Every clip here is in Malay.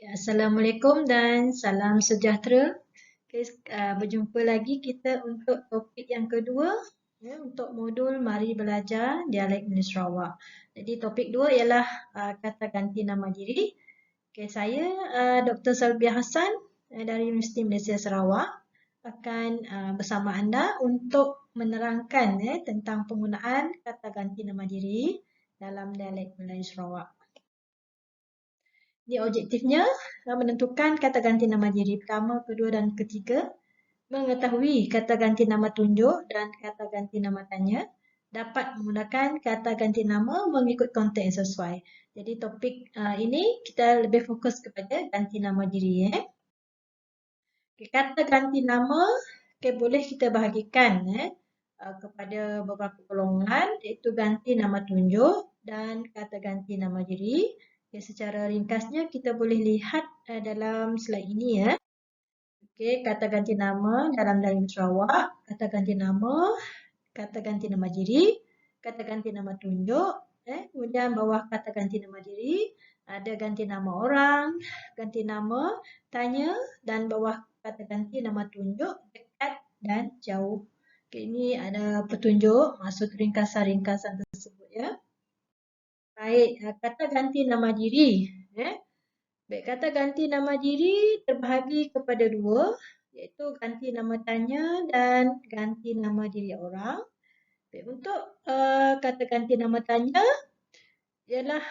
Assalamualaikum dan salam sejahtera. Okay, berjumpa lagi kita untuk topik yang kedua, untuk modul Mari Belajar Dialek Melayu Sarawak. Jadi topik dua ialah kata ganti nama diri. Okay, saya Dr. Salbiah Hassan dari Universiti Malaysia Sarawak akan bersama anda untuk menerangkan tentang penggunaan kata ganti nama diri dalam dialek Melayu Sarawak. Di objektifnya menentukan kata ganti nama diri pertama, kedua dan ketiga, mengetahui kata ganti nama tunjuk dan kata ganti nama tanya, dapat menggunakan kata ganti nama mengikut konteks yang sesuai. Jadi topik ini kita lebih fokus kepada ganti nama diri. Kata ganti nama boleh kita bahagikan kepada beberapa golongan, iaitu ganti nama tunjuk dan kata ganti nama diri. Secara ringkasnya kita boleh lihat dalam slide ini ya. Kata ganti nama dalam dialek Sarawak, kata ganti nama diri, kata ganti nama tunjuk, kemudian bawah kata ganti nama diri ada ganti nama orang, ganti nama tanya dan bawah kata ganti nama tunjuk dekat dan jauh. Ini ada petunjuk maksud ringkasan-ringkasan tersebut ya. Baik, kata ganti nama diri. Baik, kata ganti nama diri terbahagi kepada dua, iaitu ganti nama tanya dan ganti nama diri orang. Baik, untuk kata ganti nama tanya ialah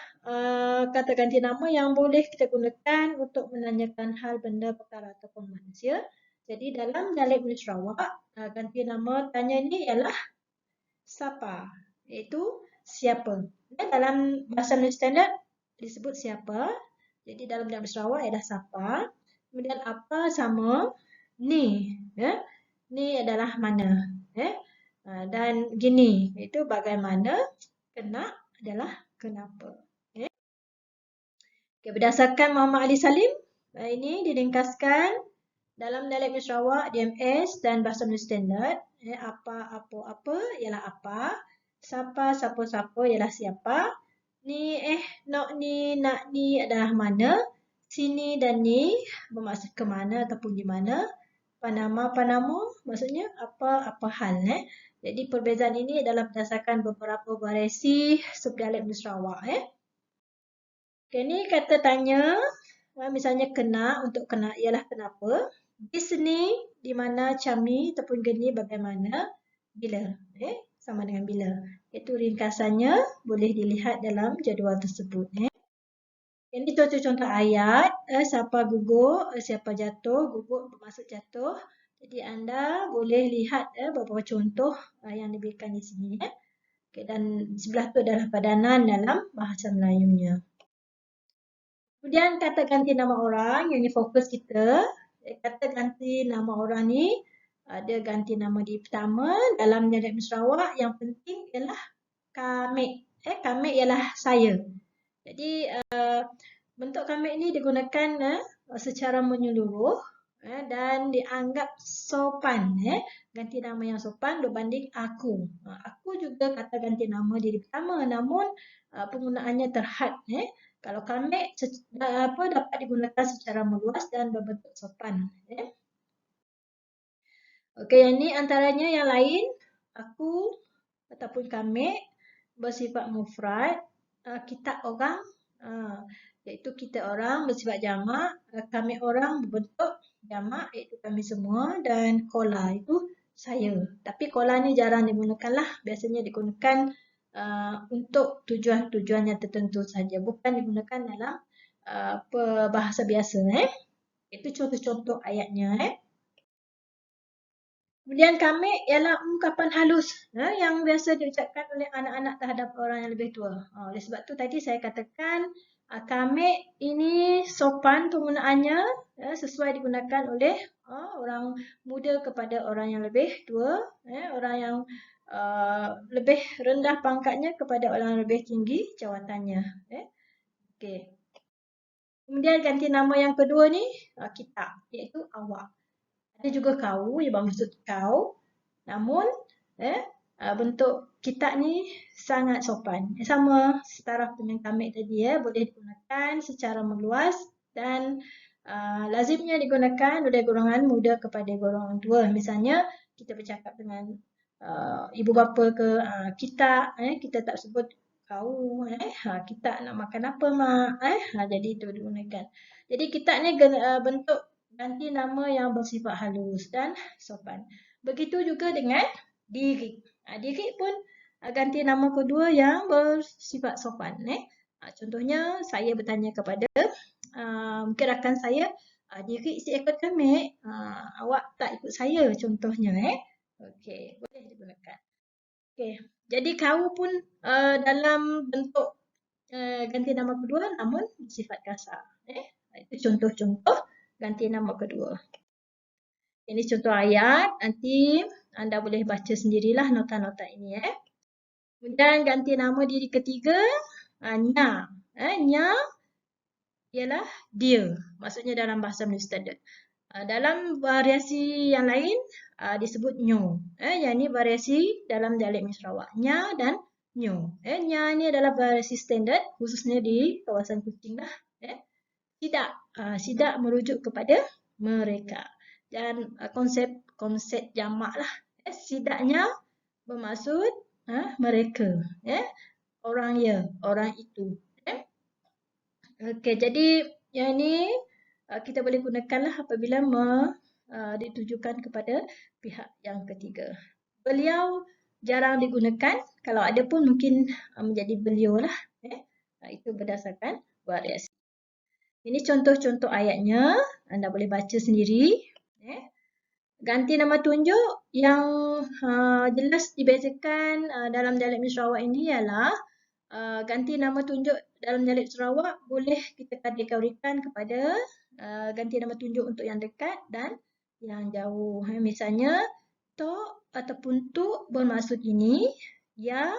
kata ganti nama yang boleh kita gunakan untuk menanyakan hal, benda, perkara ataupun manusia. Jadi dalam dialek Melayu Sarawak, ganti nama tanya ini ialah siapa, iaitu siapa. Dalam bahasa Melayu Standard disebut siapa. Jadi dalam dialek Sarawak ialah siapa. Kemudian apa sama ni. Ni adalah mana. Dan gini, itu bagaimana. Kena adalah kenapa. Berdasarkan Muhammad Ali Salim, ini diringkaskan dalam dialek Melayu Sarawak, DMS dan bahasa Melayu Standard. Apa, apa ialah apa. Siapa, siapa ialah siapa. Ni, nak ni adalah mana. Sini dan ni bermaksud ke mana ataupun di mana. Panama maksudnya apa hal. Jadi perbezaan ini adalah berdasarkan beberapa variasi subdialek Melayu Sarawak. Ini kata tanya, misalnya kena, untuk kena ialah kenapa. Di sini, di mana, cami ataupun geni bagaimana, bila. Sama dengan bila. Itu ringkasannya boleh dilihat dalam jadual tersebut. Ini contoh-contoh ayat, siapa gugur, siapa jatuh, gugur bermaksud jatuh. Jadi anda boleh lihat beberapa contoh yang diberikan di sini. Dan sebelah tu adalah padanan dalam bahasa Melayunya. Kemudian kata ganti nama orang, yang ini fokus kita. Kata ganti nama orang ni ada ganti nama di pertama dalam dialek Melayu Sarawak. Yang penting ialah kamik. Kamik ialah saya. Jadi bentuk kamik ni digunakan secara menyeluruh dan dianggap sopan. Ganti nama yang sopan berbanding aku. Aku juga kata ganti nama diri pertama, namun penggunaannya terhad. Kalau kamik dapat digunakan secara meluas dan berbentuk sopan. Okey, yang ini antaranya yang lain. Aku ataupun kamik bersifat mufrad. Kita orang, iaitu kita orang bersifat jamak. Kami orang berbentuk jamak, iaitu kami semua. Dan kola itu saya. Tapi kola ni jarang digunakan lah. Biasanya digunakan untuk tujuan-tujuan yang tertentu saja. Bukan digunakan dalam bahasa biasa. Itu contoh-contoh ayatnya. Kemudian kamik ialah ungkapan halus yang biasa diucapkan oleh anak-anak terhadap orang yang lebih tua. Oleh sebab tu tadi saya katakan kamik ini sopan penggunaannya sesuai digunakan oleh orang muda kepada orang yang lebih tua, orang yang lebih rendah pangkatnya kepada orang yang lebih tinggi jawatannya. Okey. Kemudian ganti nama yang kedua ni kita, iaitu awak. Ada juga kau yang bermaksud kau. Namun bentuk kita ni sangat sopan. Sama setaraf dengan kamik tadi boleh digunakan secara meluas Dan lazimnya digunakan oleh golongan muda kepada golongan tua. Misalnya kita bercakap dengan ibu bapa ke kita, kita tak sebut kau, kita nak makan apa mak, jadi itu digunakan. Jadi kita ni bentuk ganti nama yang bersifat halus dan sopan. Begitu juga dengan diri. Diri pun ganti nama kedua yang bersifat sopan. Contohnya saya bertanya kepada mungkin rakan saya, diri seekor kambing, awak tak ikut saya contohnya. Okey, boleh digunakan. Okey, jadi kau pun dalam bentuk ganti nama kedua namun bersifat kasar. Itu contoh-contoh ganti nama kedua. Ini contoh ayat, nanti anda boleh baca sendirilah nota-nota ini. Kemudian ganti nama diri ketiga, nya. Nya ialah dia, maksudnya dalam bahasa Melayu Standard. Dalam variasi yang lain disebut nyo. Yang ini variasi dalam dialek Melayu Sarawak. Nya dan nyo. Nya ni adalah variasi standard khususnya di kawasan Kuching lah. Sidak merujuk kepada mereka. Dan konsep jamak lah. Sidaknya bermaksud mereka. Orang orang itu. Okey, jadi yang ini kita boleh gunakanlah apabila ditujukan kepada pihak yang ketiga. Beliau jarang digunakan, kalau ada pun mungkin menjadi beliau lah. Itu berdasarkan variasi. Ini contoh-contoh ayatnya, anda boleh baca sendiri. Ganti nama tunjuk yang jelas dibezakan dalam dialek Melayu Sarawak ini ialah ganti nama tunjuk dalam dialek Sarawak boleh kita kategorikan kepada ganti nama tunjuk untuk yang dekat dan yang jauh. Misalnya, tok ataupun tu bermaksud ini, ya,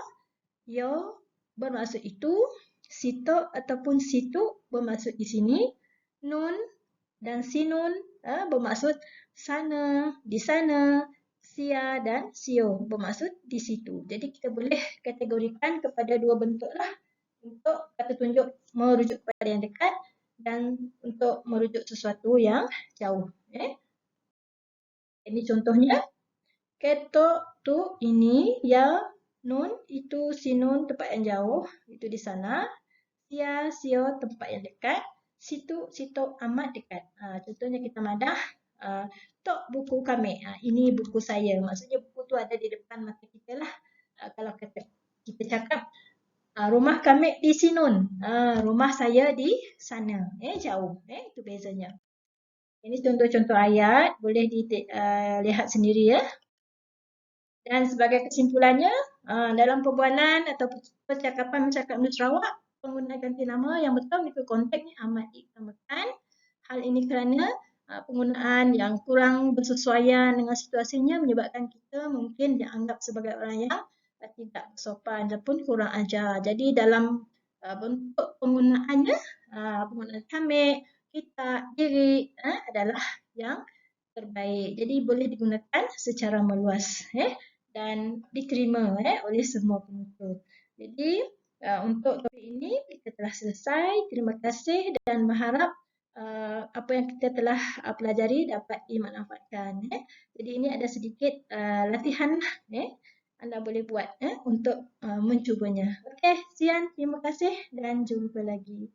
yo bermaksud itu, si tok ataupun si tu bermaksud di sini, nun dan si nun bermaksud sana, di sana, sia dan sio bermaksud di situ. Jadi kita boleh kategorikan kepada dua bentuk lah untuk kata tunjuk merujuk kepada yang dekat dan untuk merujuk sesuatu yang jauh. Ini contohnya, ketok tu ini, ya, nun itu si nun tempat yang jauh, itu di sana, sia, sio tempat yang dekat, situ amat dekat. Contohnya kita madah, tok buku kami, ini buku saya. Maksudnya buku tu ada di depan mata kita lah. Kalau kita cakap, rumah kami di Sinun, rumah saya di sana, jauh, itu bezanya. Ini contoh-contoh ayat, boleh dilihat sendiri ya. Dan sebagai kesimpulannya, dalam perbualan atau percakapan masyarakat Melayu Sarawak, penggunaan ganti nama yang betul itu konteks ni amat diutamakan. Hal ini kerana penggunaan yang kurang bersesuaian dengan situasinya menyebabkan kita mungkin dianggap sebagai orang yang tidak sopan ataupun kurang ajar. Jadi dalam bentuk penggunaannya, penggunaan kami, kita, diri adalah yang terbaik. Jadi boleh digunakan secara meluas dan diterima oleh semua penutur. Jadi untuk topik ini kita telah selesai. Terima kasih dan berharap apa yang kita telah pelajari dapat dimanfaatkan. Jadi ini ada sedikit latihan anda boleh buat untuk mencubanya. Okey, sekian. Terima kasih dan jumpa lagi.